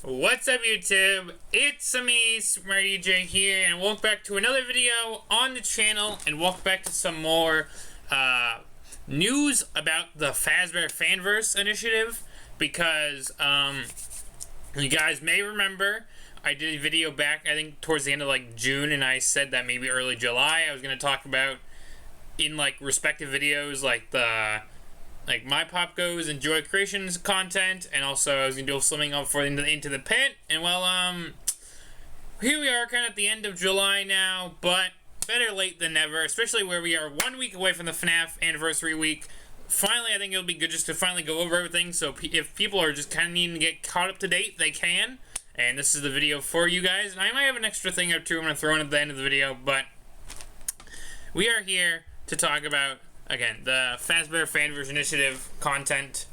What's up, YouTube? It's me, Smart DJ here, and welcome back to another video on the channel, and welcome back to some more news about the Fanverse initiative, because you guys may remember I did a video back, I think towards the end of like June, and I said that maybe early July I was going to talk about in like respective videos like the Mypopgoes and TJOC Creations content, and also I was gonna do something up for into the pit. And well, here we are, kind of at the end of July now, but better late than never. Especially where we are 1 week away from the FNAF anniversary week. Finally, I think it'll be good just to finally go over everything. So if people are just kind of needing to get caught up to date, they can. And this is the video for you guys. And I might have an extra thing or two I'm gonna throw in at the end of the video, but we are here to talk about, again, the Fanverse initiative content,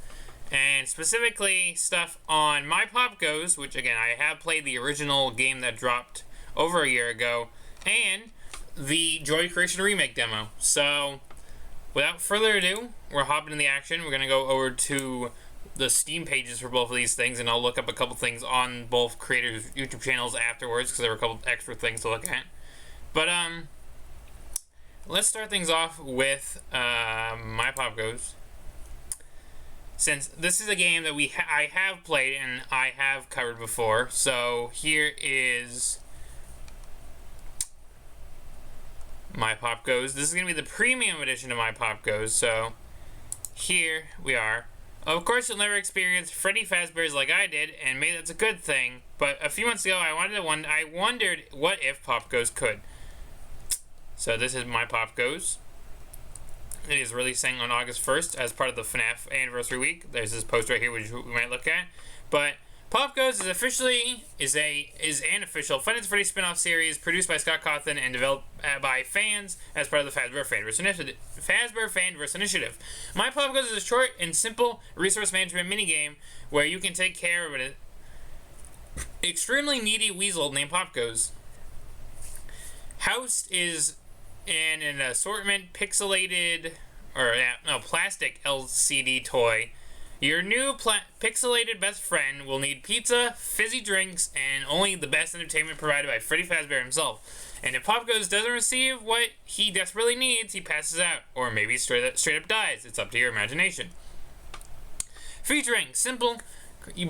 and specifically stuff on Mypopgoes, which again I have played the original game that dropped over a year ago, and the TJOC Creation remake demo. So without further ado, we're hopping in the action. We're gonna go over to the Steam pages for both of these things, and I'll look up a couple things on both creators' YouTube channels afterwards, because there were a couple extra things to look at. But let's start things off with Mypopgoes, since this is a game that I have played and I have covered before. So here is Mypopgoes. This is going to be the premium edition of Mypopgoes. So here we are. Of course, you'll never experience Freddy Fazbear's like I did, and maybe that's a good thing. But a few months ago, I wondered what if Popgoes could. So this is Mypopgoes. It is releasing on August 1st as part of the FNAF anniversary week. There's this post right here which we might look at. But Popgoes is an official Five Nights at Freddy's spin-off series produced by Scott Cawthon and developed by fans as part of the Fanverse initiative. Mypopgoes is a short and simple resource management minigame where you can take care of an extremely needy weasel named Popgoes. Housed is in an assortment pixelated, plastic LCD toy. Your new pixelated best friend will need pizza, fizzy drinks, and only the best entertainment provided by Freddy Fazbear himself. And if Popgoes doesn't receive what he desperately needs, he passes out, or maybe straight up dies. It's up to your imagination. Featuring simple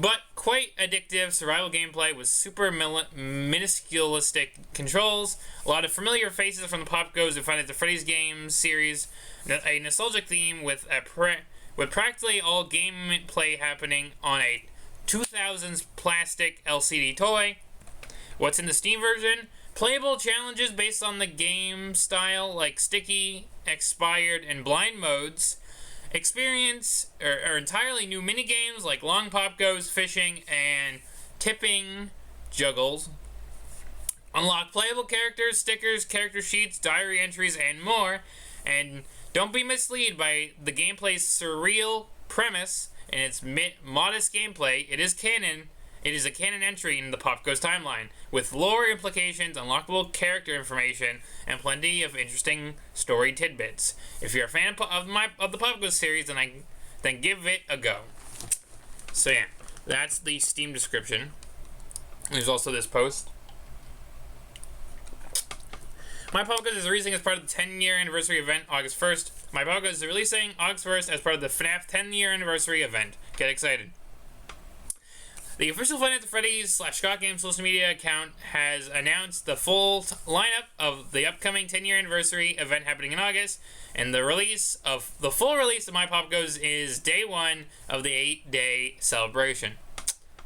but quite addictive survival gameplay with super minusculistic controls, a lot of familiar faces from the Popgoes and Five Nights at Freddy's game series, a nostalgic theme with practically all gameplay happening on a 2000s plastic LCD toy. What's in the Steam version? Playable challenges based on the game style, like sticky, expired, and blind modes. Experience or entirely new minigames like long Popgoes, fishing, and tipping juggles. Unlock playable characters, stickers, character sheets, diary entries, and more. And don't be misled by the gameplay's surreal premise and its modest gameplay. It is canon. It is a canon entry in the Popgoes timeline, with lore implications, unlockable character information, and plenty of interesting story tidbits. If you're a fan of the Popgoes series, then give it a go. So yeah, that's the Steam description. There's also this post. Mypopgoes is releasing as part of the 10-year anniversary event August 1st. Mypopgoes is releasing August 1st as part of the FNAF 10-year anniversary event. Get excited. The official Five Nights at Freddy's / Scott Games social media account has announced the full lineup of the upcoming 10-year anniversary event happening in August, and the full release of Mypopgoes is day 1 of the 8-day celebration,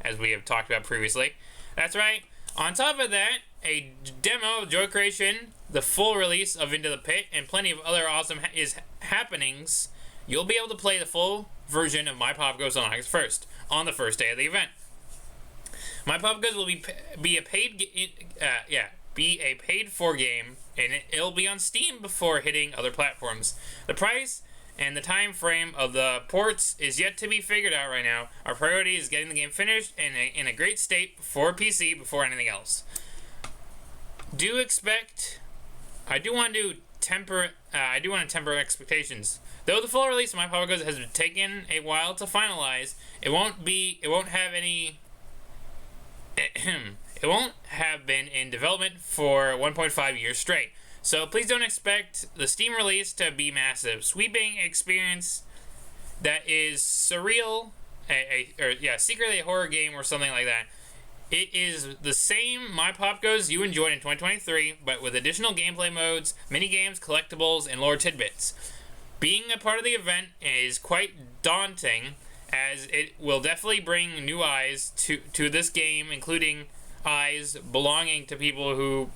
as we have talked about previously. That's right. On top of that, a demo of TJOC Creation, the full release of Into the Pit, and plenty of other awesome happenings. You'll be able to play the full version of Mypopgoes on August 1st, on the first day of the event. Mypopgoes will be a paid-for game, and it'll be on Steam before hitting other platforms. The price and the time frame of the ports is yet to be figured out right now. Our priority is getting the game finished and in a great state for PC before anything else. I do want to temper expectations. Though the full release of Mypopgoes has taken a while to finalize, it won't have any It won't have been in development for 1.5 years straight. So please don't expect the Steam release to be massive. Sweeping experience that is surreal, secretly a horror game or something like that. It is the same Mypopgoes you enjoyed in 2023, but with additional gameplay modes, mini-games, collectibles, and lore tidbits. Being a part of the event is quite daunting, as it will definitely bring new eyes to this game, including eyes belonging to people who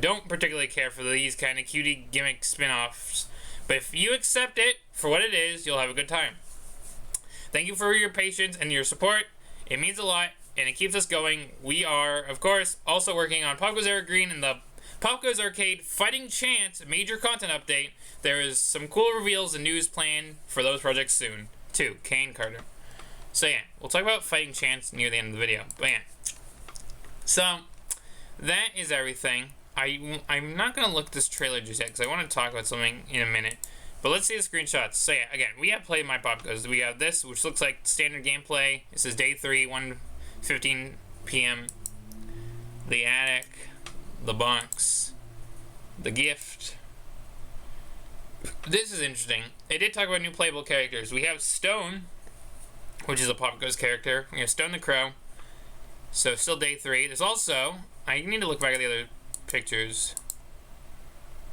don't particularly care for these kind of cutie gimmick spin-offs. But if you accept it for what it is, you'll have a good time. Thank you for your patience and your support. It means a lot, and it keeps us going. We are, of course, also working on Popgoes Evergreen and the Popgoes Arcade Fighting Chance major content update. There is some cool reveals and news planned for those projects soon, too. Kane Carter. So yeah, we'll talk about Fighting Chance near the end of the video. But yeah. So, that is everything. I'm not going to look at this trailer just yet, because I want to talk about something in a minute. But let's see the screenshots. So yeah, again, we have played Mypopgoes. We have this, which looks like standard gameplay. This is day 3, 1:15 p.m. The attic, the bunks, the gift. This is interesting. They did talk about new playable characters. We have Stone, which is a Popgoes character. We have Stone the Crow. So still day 3. There's also, I need to look back at the other pictures.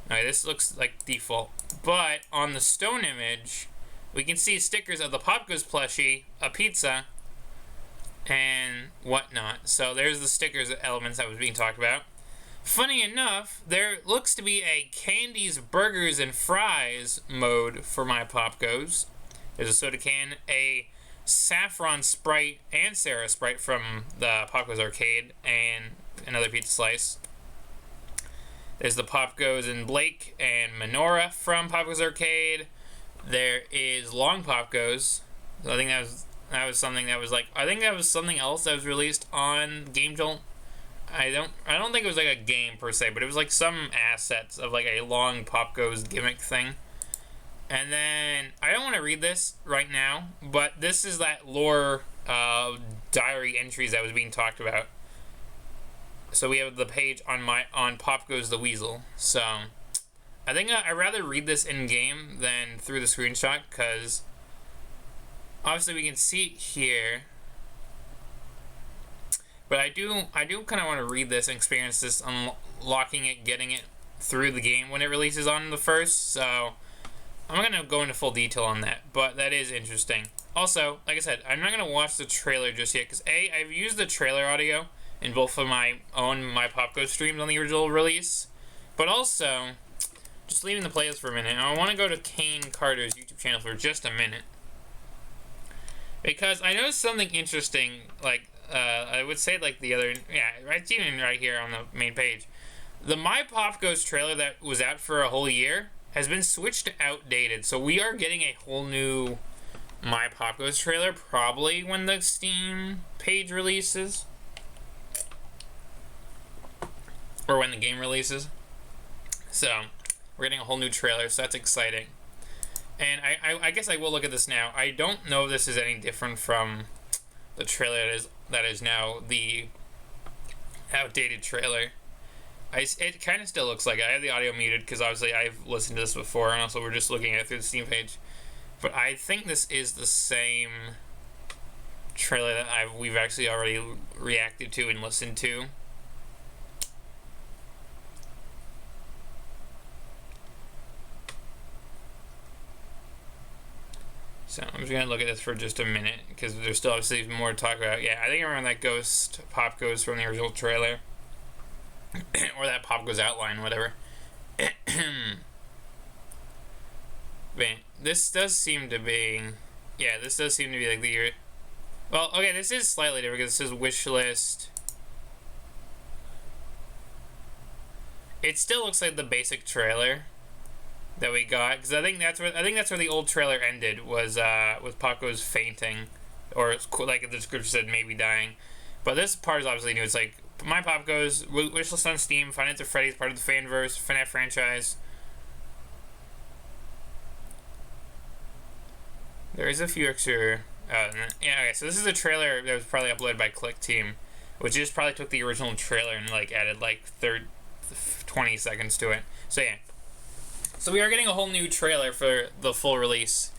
Alright, this looks like default. But on the Stone image, we can see stickers of the Popgoes plushie, a pizza, and whatnot. So there's the stickers elements that was being talked about. Funny enough, there looks to be a candies, burgers, and fries mode for Mypopgoes. There's a soda can, a saffron Sprite and Sarah Sprite from the Popgoes Arcade, and another pizza slice. There's the Popgoes and Blake and Menorah from Popgoes Arcade. There is Long Popgoes. So I think that was something that was like, I think that was something else that was released on Game Jolt. I don't think it was like a game per se, but it was like some assets of like a Long Popgoes gimmick thing. And then, I don't want to read this right now, but this is that lore diary entries that was being talked about. So we have the page on Popgoes the Weasel. So I think I'd rather read this in game than through the screenshot, because obviously we can see it here. But I do kind of want to read this and experience this, unlocking it, getting it through the game when it releases on the 1st. So I'm not going to go into full detail on that, but that is interesting. Also, like I said, I'm not going to watch the trailer just yet, because A, I've used the trailer audio in both of my own Mypopgoes streams on the original release, but also, just leaving the playlist for a minute, I want to go to Kane Carter's YouTube channel for just a minute, because I noticed something interesting, like, I would say like the other, it's even right here on the main page. The Mypopgoes trailer that was out for a whole year has been switched to outdated, so we are getting a whole new Mypopgoes trailer probably when the Steam page releases, or when the game releases. So we're getting a whole new trailer, so that's exciting. And I guess I will look at this now. I don't know if this is any different from the trailer that is now the outdated trailer. It kind of still looks like it. I have the audio muted because obviously I've listened to this before, and also we're just looking at it through the Steam page. But I think this is the same trailer that we've actually already reacted to and listened to. So I'm just going to look at this for just a minute, because there's still obviously more to talk about. Yeah, I think I remember that Ghost Popgoes from the original trailer. Or that Popgoes outline, whatever. Man, this does seem to be... Yeah, this does seem to be like the year... Well, okay, this is slightly different, because this is wish list. It still looks like the basic trailer that we got, because I think that's where the old trailer ended, was with Popgoes fainting, or like the description said, maybe dying. But this part is obviously new. It's like Mypopgoes, wishlist on Steam, Five Nights at Freddy's, part of the Fanverse, FNAC franchise. There is a few extra. Yeah, okay. So this is a trailer that was probably uploaded by Click Team. which just probably took the original trailer and like added like 20 seconds to it. So yeah. So we are getting a whole new trailer for the full release,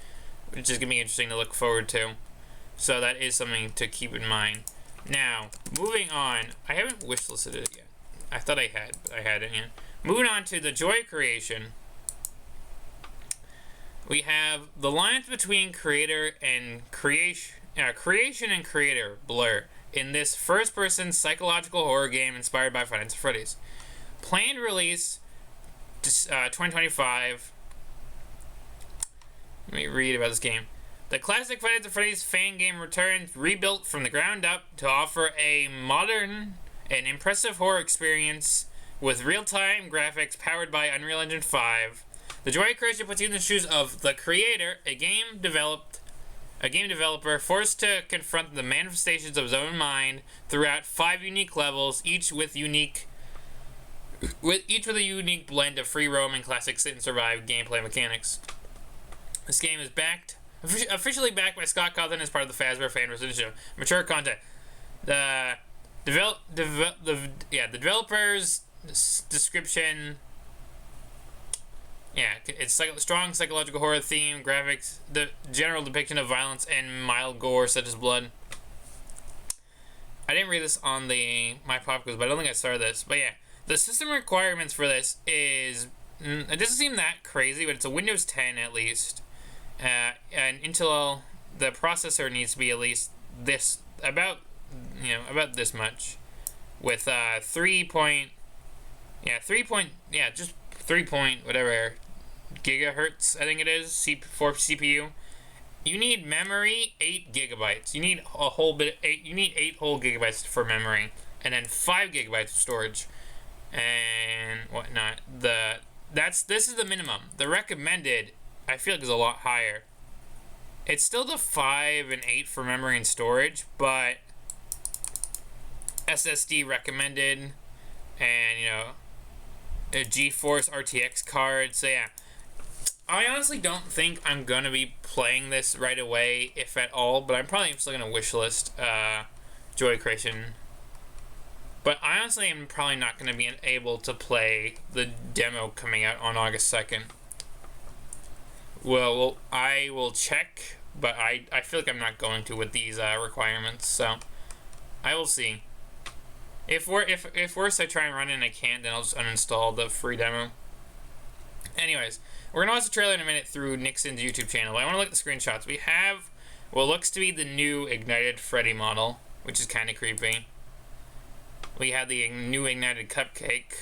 which is gonna be interesting to look forward to. So that is something to keep in mind. Now, moving on, I haven't wishlisted it yet. I thought I had, but I hadn't yet. Moving on to the Joy creation. We have the lines between creation and creator blur in this first-person psychological horror game inspired by Five Nights at Freddy's. Planned release 2025. Let me read about this game. The classic Five Nights at Freddy's fan game returns, rebuilt from the ground up to offer a modern and impressive horror experience with real-time graphics powered by Unreal Engine 5. The Joy creation puts you in the shoes of the creator, a game developer forced to confront the manifestations of his own mind throughout 5 unique levels, each with a unique blend of free roam and classic sit and survive gameplay mechanics. This game is officially backed by Scott Cawthon as part of the Fanverse Fanverse initiative. Mature content. The developer's description. Yeah, it's strong psychological horror theme, graphics, the general depiction of violence, and mild gore such as blood. I didn't read this on the Mypopgoes, but I don't think I started this. But yeah, the system requirements for this is, it doesn't seem that crazy, but it's a Windows 10 at least. And Intel, the processor needs to be at least this, about this much, with 3 point whatever gigahertz, I think it is, for CPU. You need memory 8 gigabytes. You need a whole bit. You need 8 whole gigabytes for memory, and then 5 gigabytes of storage, and whatnot. This is the minimum. The recommended, I feel like, is a lot higher. It's still the 5 and 8 for memory and storage, but SSD recommended, and a GeForce RTX card. So yeah, I honestly don't think I'm gonna be playing this right away, if at all, but I'm probably still gonna wishlist Joy creation. But I honestly am probably not gonna be able to play the demo coming out on August 2nd. Well, I will check, but I feel like I'm not going to with these requirements, so I will see. If worse, I try and run it and I can't, then I'll just uninstall the free demo. Anyways, we're going to watch the trailer in a minute through Nixon's YouTube channel. But I want to look at the screenshots. We have what looks to be the new Ignited Freddy model, which is kind of creepy. We have the new Ignited Cupcake.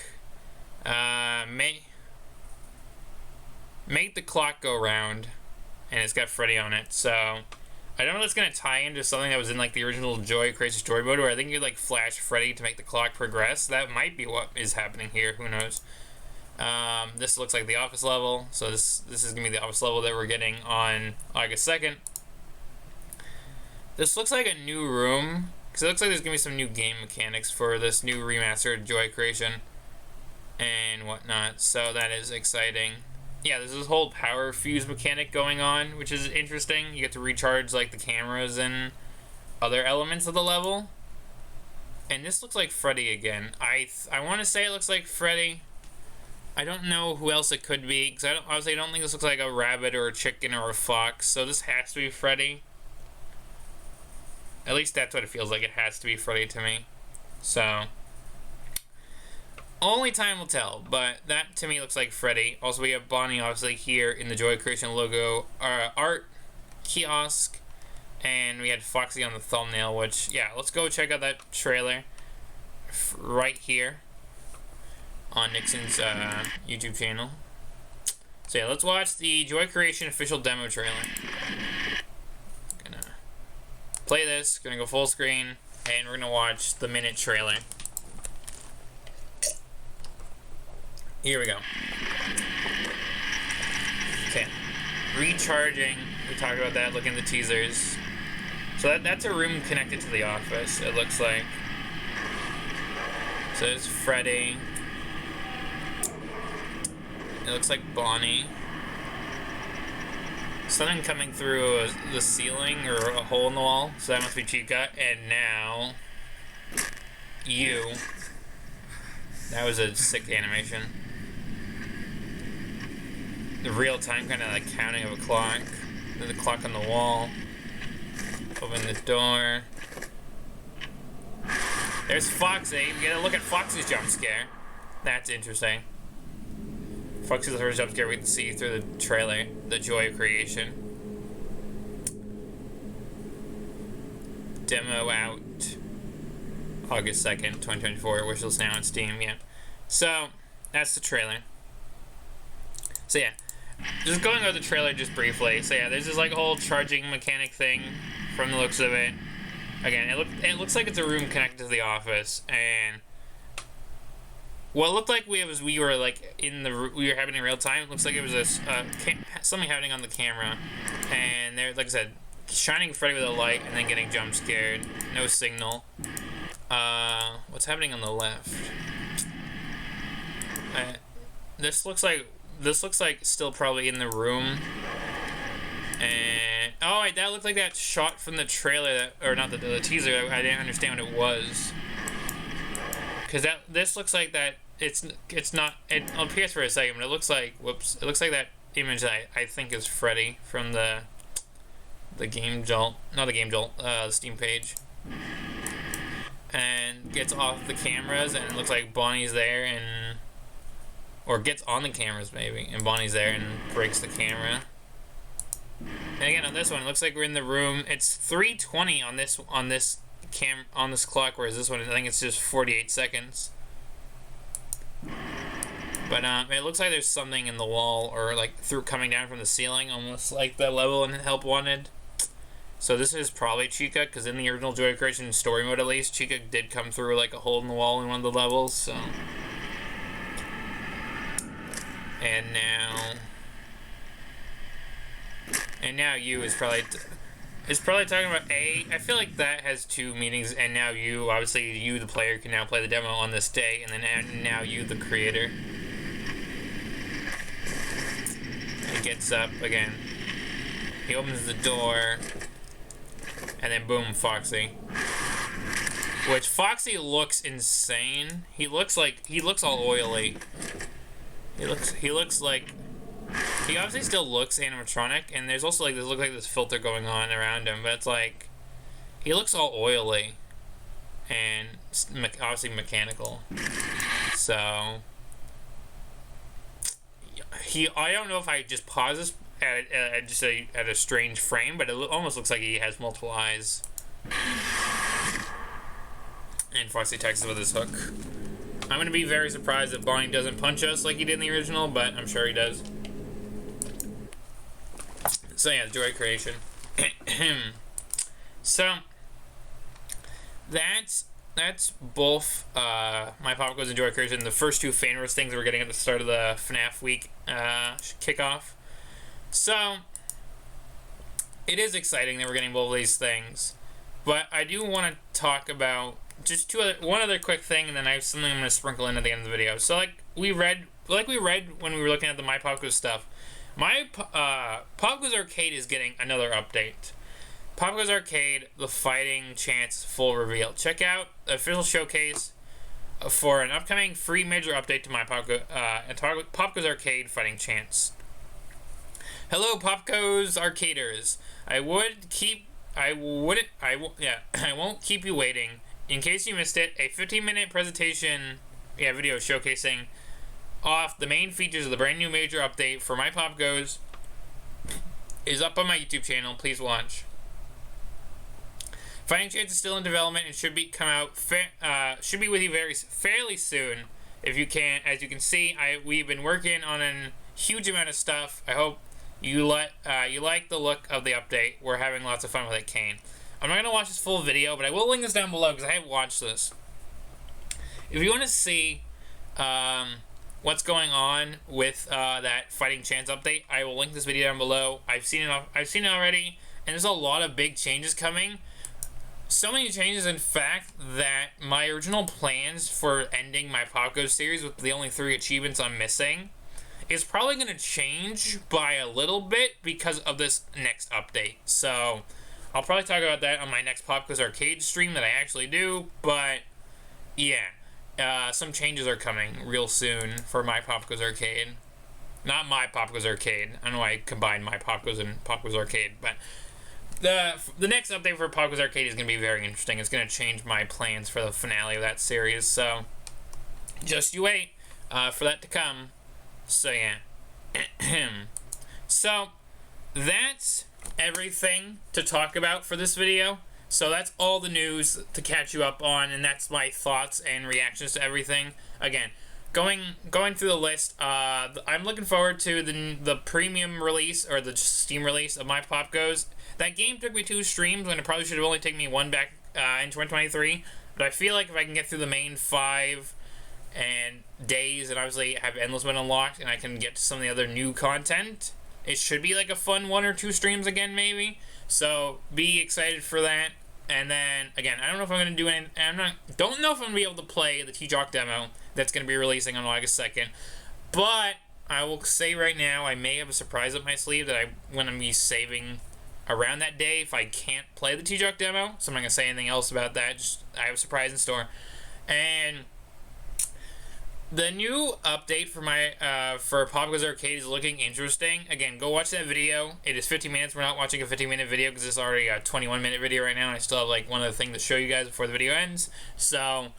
Make the clock go round, and it's got Freddy on it, so I don't know if it's going to tie into something that was in like the original Joy creation story mode, where I think you like flash Freddy to make the clock progress. That might be what is happening here, who knows. This looks like the office level, so this is going to be the office level that we're getting on August 2nd. This looks like a new room, because it looks like there's going to be some new game mechanics for this new remastered Joy creation and whatnot, so that is exciting. Yeah, there's this whole power fuse mechanic going on, which is interesting. You get to recharge like the cameras and other elements of the level. And this looks like Freddy again. I want to say it looks like Freddy. I don't know who else it could be, because I don't think this looks like a rabbit or a chicken or a fox. So this has to be Freddy. At least that's what it feels like. It has to be Freddy to me. So only time will tell, but that to me looks like Freddy. Also, we have Bonnie obviously here in the Joy creation logo art kiosk, and we had Foxy on the thumbnail, which, yeah, let's go check out that trailer right here on Nixon's YouTube channel. So yeah, let's watch the Joy creation official demo trailer. Gonna play this, gonna go full screen, and we're gonna watch the minute trailer. Here we go. Okay. Recharging. We talked about that, looking at the teasers. So that's a room connected to the office, it looks like. So there's Freddy. It looks like Bonnie. Something coming through the ceiling or a hole in the wall. So that must be Chica. And now you. That was a sick animation. The real time kind of like counting of a clock. There's a clock on the wall. Open the door. There's Foxy. We get a look at Foxy's jump scare. That's interesting. Foxy's the first jump scare we can see through the trailer. The joy of creation. Demo out August 2nd, 2024, which is now on Steam, yeah. So, that's the trailer. So yeah, just going over the trailer just briefly. So yeah, there's this like whole charging mechanic thing from the looks of it. Again, it looks like it's a room connected to the office, and what it looked like we were like we were having in real time. It looks like it was something happening on the camera, and there, like I said, shining Freddy with a light and then getting jump scared. No signal. What's happening on the left? This looks like still probably in the room. And oh wait, that looked like that shot from the trailer, or not the teaser. I didn't understand what it was. Cause this looks like that. It's not. It appears for a second, but it looks like whoops. It looks like that image that I think is Freddy from the Game Jolt, not the Game Jolt, the Steam page. And gets off the cameras, and it looks like Bonnie's there, or gets on the cameras maybe, and Bonnie's there and breaks the camera. And again on this one, it looks like we're in the room. It's 3:20 on this clock, whereas this one I think it's just 48 seconds. But it looks like there's something in the wall, or like coming down from the ceiling, almost like the level in Help Wanted. So this is probably Chica, because in the original Joy of Creation story mode at least, Chica did come through like a hole in the wall in one of the levels, so. And now you is probably talking about I feel like that has two meanings, and now you, obviously you the player can now play the demo on this day, and then now you the creator. He gets up again. He opens the door. And then boom, Foxy. Which Foxy looks insane. He looks all oily. He looks like he obviously still looks animatronic, and there's also like this filter going on around him, but it's like he looks all oily and obviously mechanical. So I don't know if I just pause this at a strange frame, but it almost looks like he has multiple eyes. And Foxy attacks us with his hook. I'm gonna be very surprised if Bonnie doesn't punch us like he did in the original, but I'm sure he does. So yeah, Joy Creation. So that's both Mypopgoes and Joy Creation, the first two Fanverse things we're getting at the start of the FNAF week kickoff. So it is exciting that we're getting both of these things, but I do want to talk about just one other quick thing, and then I have something I'm going to sprinkle in at the end of the video. So like we read when we were looking at the Mypopgoes stuff, Popgoes Arcade is getting another update. Popgoes Arcade, the Fighting Chance full reveal. Check out the official showcase for an upcoming free major update to Popgoes Arcade Fighting Chance. Hello, Popgoes Arcaders. I won't keep you waiting. In case you missed it, a 15-minute presentation, video showcasing off the main features of the brand new major update for Mypopgoes is up on my YouTube channel. Please watch. Fighting Chance is still in development and should be with you fairly soon. If you can, as you can see, we've been working on a huge amount of stuff. I hope you like the look of the update. We're having lots of fun with it, Kane. I'm not gonna watch this full video, but I will link this down below because I have watched this. If you want to see what's going on with that Fighting Chance update, I will link this video down below. I've seen it already, and there's a lot of big changes coming. So many changes, in fact, that my original plans for ending my Mypopgoes series with the only 3 achievements I'm missing is probably going to change by a little bit because of this next update. So I'll probably talk about that on my next Popgoes Arcade stream that I actually do, but yeah, some changes are coming real soon for Mypopgoes Arcade. Not Mypopgoes Arcade. I don't know why I combined Mypopgoes and Popgoes Arcade, but the next update for Popgoes Arcade is going to be very interesting. It's going to change my plans for the finale of that series, so just you wait for that to come. So yeah. So that's everything to talk about for this video. So that's all the news to catch you up on, and that's my thoughts and reactions to everything. Again, going through the list, I'm looking forward to the premium release, or the Steam release of Mypopgoes. That game took me 2 streams when it probably should have only taken me 1 back in 2023. But I feel like if I can get through the main 5 and days, and obviously have Endless Mode unlocked, and I can get to some of the other new content, it should be like a fun 1 or 2 streams again, maybe. So be excited for that. And then again, I don't know if I'm gonna do any. Don't know if I'm gonna be able to play the TJOC demo that's gonna be releasing on August 2nd. But I will say right now, I may have a surprise up my sleeve that I'm gonna be saving around that day if I can't play the TJOC demo. So I'm not gonna say anything else about that. Just I have a surprise in store. And the new update for for Popgoes Arcade is looking interesting. Again, go watch that video. It is 50 minutes. We're not watching a 50-minute video because it's already a 21-minute video right now, and I still have like one other thing to show you guys before the video ends. So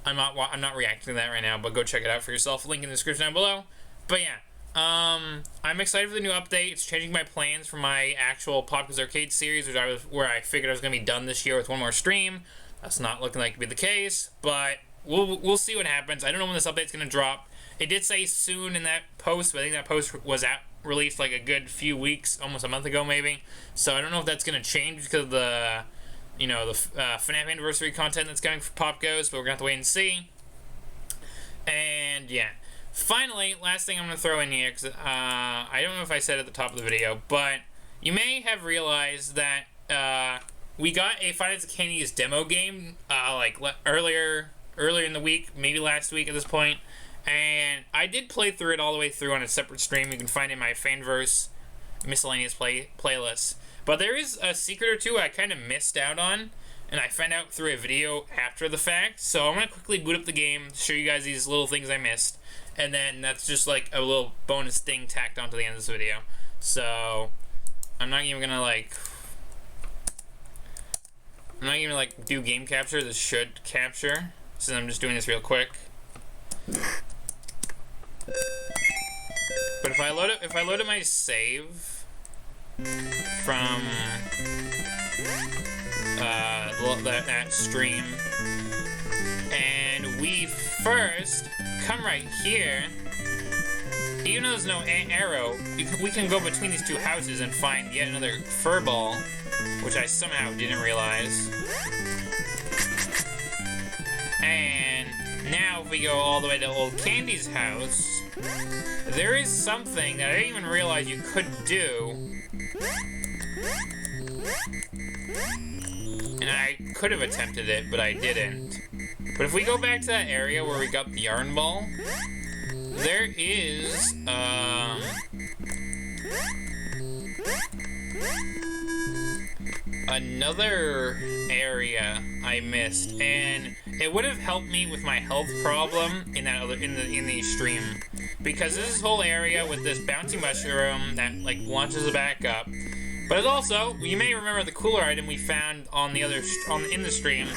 I'm not reacting to that right now, but go check it out for yourself. Link in the description down below. But yeah, I'm excited for the new update. It's changing my plans for my actual Popgoes Arcade series, where I figured I was gonna be done this year with 1 more stream. That's not looking like to be the case, but We'll see what happens. I don't know when this update's going to drop. It did say soon in that post, but I think that post was released like a good few weeks, almost a month ago maybe. So I don't know if that's going to change because of the, the FNAC anniversary content that's coming for Popgoes, but we're going to have to wait and see. And yeah. Finally, last thing I'm going to throw in here, because I don't know if I said it at the top of the video, but you may have realized that we got a Five Nights at Candy's demo game earlier in the week, maybe last week at this point, and I did play through it all the way through on a separate stream. You can find it in my Fanverse miscellaneous playlist. But there is a secret or two I kind of missed out on, and I found out through a video after the fact. So I'm going to quickly boot up the game, show you guys these little things I missed, and then that's just like a little bonus thing tacked onto the end of this video. So I'm not even going to do game capture. This should capture. So I'm just doing this real quick. But if I load up my save from that stream, and we first come right here, even though there's no arrow, we can go between these 2 houses and find yet another fur ball, which I somehow didn't realize. And now if we go all the way to Old Candy's house, there is something that I didn't even realize you could do. And I could have attempted it, but I didn't. But if we go back to that area where we got the yarn ball, there is, another area I missed, and it would have helped me with my health problem in the stream, because this whole area with this bouncy mushroom that launches it back up. But it's also, you may remember the cooler item we found in the stream.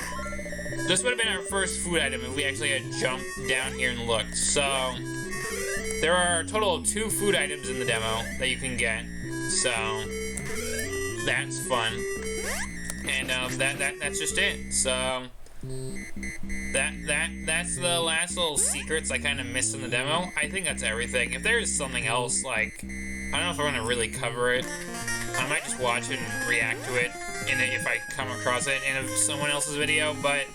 This would have been our first food item if we actually had jumped down here and looked. So there are a total of 2 food items in the demo that you can get. So that's fun. And that's just it. So that's the last little secrets I kind of missed in the demo. I think that's everything. If there's something else, I don't know if I want to really cover it. I might just watch it and react to it if I come across it in someone else's video. But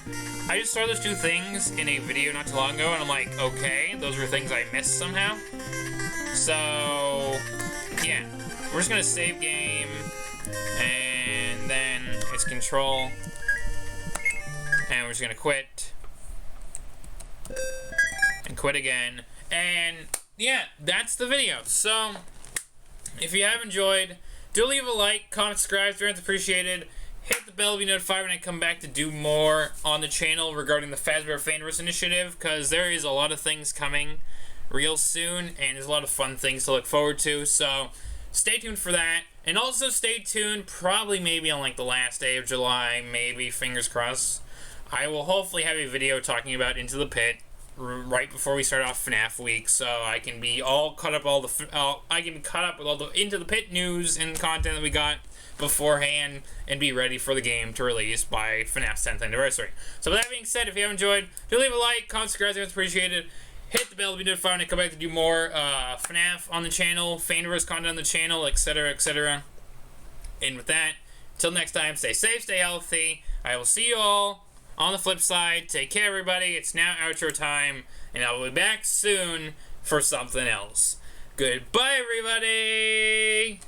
I just saw those 2 things in a video not too long ago, and I'm like, okay, those were things I missed somehow. So yeah, we're just gonna save game, and then it's control, and we're just gonna quit and quit again, and yeah, that's the video. So if you have enjoyed, do leave a like, comment, subscribe, very much appreciated. Hit the bell to be notified when I come back to do more on the channel regarding the Fanverse Fanverse initiative, because there is a lot of things coming real soon, and there's a lot of fun things to look forward to, so stay tuned for that. And also stay tuned, probably maybe on like the last day of July, maybe, fingers crossed, I will hopefully have a video talking about Into the Pit right before we start off FNAF week, so I can be all caught up I can be caught up with all the Into the Pit news and content that we got beforehand and be ready for the game to release by FNAF's 10th anniversary. So with that being said, if you have enjoyed, do leave a like, comment, subscribe, it's appreciated. Hit the bell to be notified when I come back to do more FNAF on the channel, Fanverse content on the channel, etc., etc. And with that, until next time, stay safe, stay healthy. I will see you all on the flip side. Take care, everybody. It's now outro time, and I will be back soon for something else. Goodbye, everybody!